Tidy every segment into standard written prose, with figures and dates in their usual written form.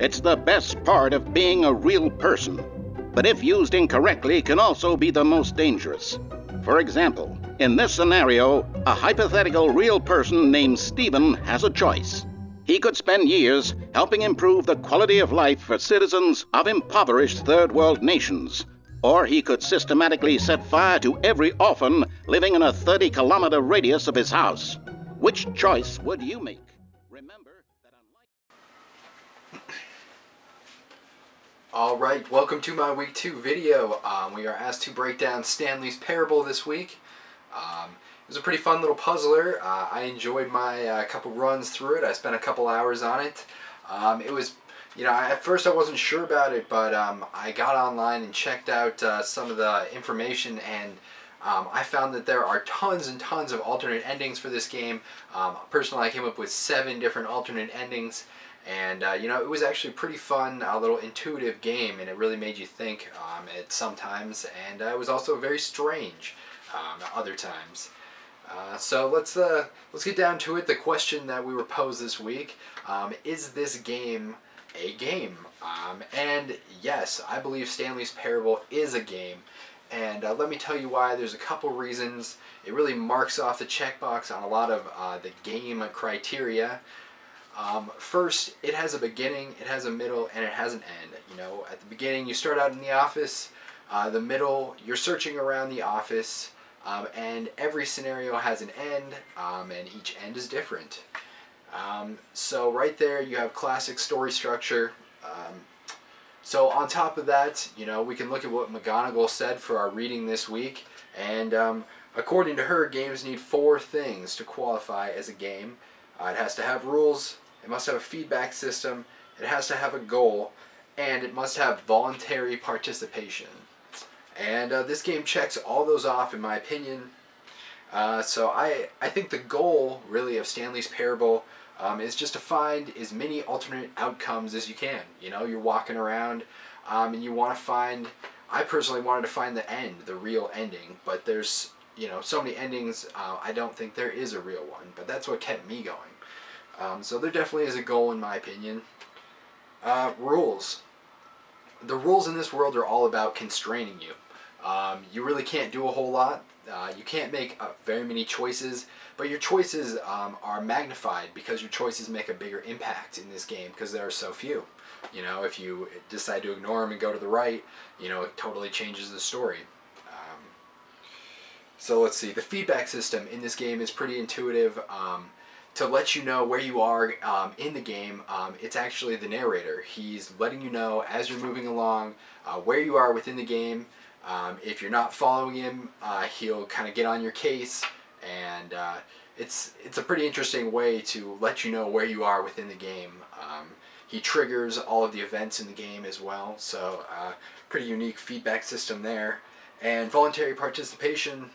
It's the best part of being a real person, but if used incorrectly can also be the most dangerous. For example, in this scenario, a hypothetical real person named Stephen has a choice. He could spend years helping improve the quality of life for citizens of impoverished third world nations. Or he could systematically set fire to every orphan living in a 30-kilometer radius of his house. Which choice would you make? Remember that unlike... Alright, welcome to my week 2 video. We are asked to break down Stanley's Parable this week. It was a pretty fun little puzzler. I enjoyed my couple runs through it. I spent a couple hours on it. It was, at first I wasn't sure about it, but I got online and checked out some of the information, and I found that there are tons and tons of alternate endings for this game. Personally, I came up with 7 different alternate endings, and it was actually a pretty fun, little intuitive game, and it really made you think at some times, and it was also very strange other times. So let's get down to it. The question that we were posed this week: is this game a game? And yes, I believe Stanley's Parable is a game. And let me tell you why. There's a couple reasons. It really marks off the checkbox on a lot of the game criteria. First, it has a beginning, it has a middle, and it has an end. At the beginning, you start out in the office. The middle, you're searching around the office. And every scenario has an end, and each end is different. So right there, you have classic story structure. So on top of that, we can look at what McGonagall said for our reading this week, and according to her, games need 4 things to qualify as a game. It has to have rules, it must have a feedback system, it has to have a goal, and it must have voluntary participation. And this game checks all those off, in my opinion. So I think the goal, really, of Stanley's Parable is just to find as many alternate outcomes as you can. You're walking around and you want to find... I personally wanted to find the end, the real ending, but there's, so many endings, I don't think there is a real one, but that's what kept me going. So there definitely is a goal, in my opinion. Rules. The rules in this world are all about constraining you. You really can't do a whole lot. You can't make very many choices, but your choices are magnified because your choices make a bigger impact in this game because there are so few. If you decide to ignore them and go to the right, it totally changes the story. So let's see. The feedback system in this game is pretty intuitive. To let you know where you are in the game, it's actually the narrator. He's letting you know as you're moving along where you are within the game. If you're not following him, he'll kind of get on your case, and it's a pretty interesting way to let you know where you are within the game. He triggers all of the events in the game as well, so pretty unique feedback system there. And voluntary participation,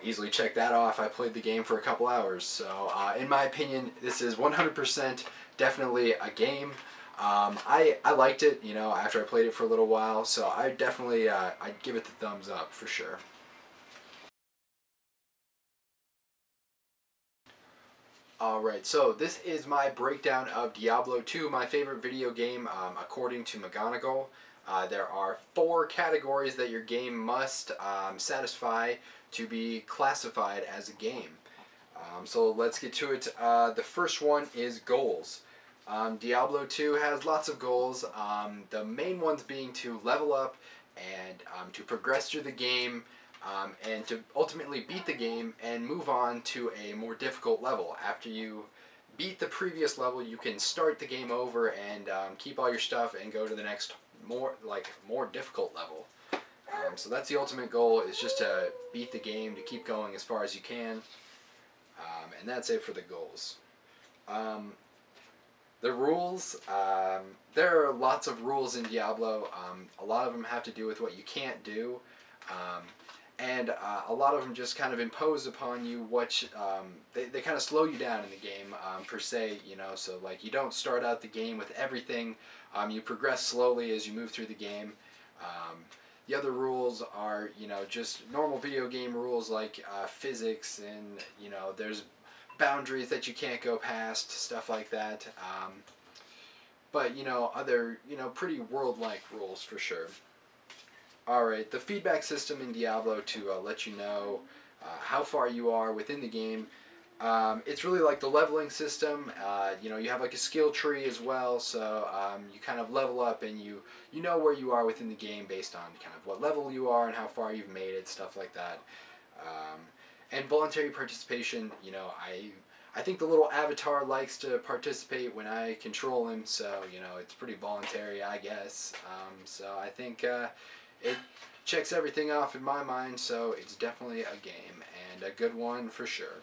easily check that off. I played the game for a couple hours, so in my opinion, this is 100% definitely a game. I liked it, after I played it for a little while, so I definitely, I'd give it the thumbs up for sure. Alright, so this is my breakdown of Diablo 2, my favorite video game, according to McGonagall. There are 4 categories that your game must satisfy to be classified as a game. So let's get to it. The first one is goals. Diablo 2 has lots of goals, the main ones being to level up and to progress through the game, and to ultimately beat the game and move on to a more difficult level. After you beat the previous level, you can start the game over and keep all your stuff and go to the next more difficult level. So that's the ultimate goal, is just to beat the game, to keep going as far as you can, and that's it for the goals. The rules, there are lots of rules in Diablo. A lot of them have to do with what you can't do, and a lot of them just kind of impose upon you what they kind of slow you down in the game, per se, so like you don't start out the game with everything. You progress slowly as you move through the game. The other rules are, just normal video game rules like physics, and, there's boundaries that you can't go past, stuff like that. but other pretty world-like rules for sure. Alright, the feedback system in Diablo to let you know how far you are within the game. It's really like the leveling system. You have like a skill tree as well, so you kind of level up and you know where you are within the game based on kind of what level you are and how far you've made it, stuff like that. And voluntary participation, I think the little avatar likes to participate when I control him, so it's pretty voluntary, I guess. So I think it checks everything off in my mind, so it's definitely a game, and a good one for sure.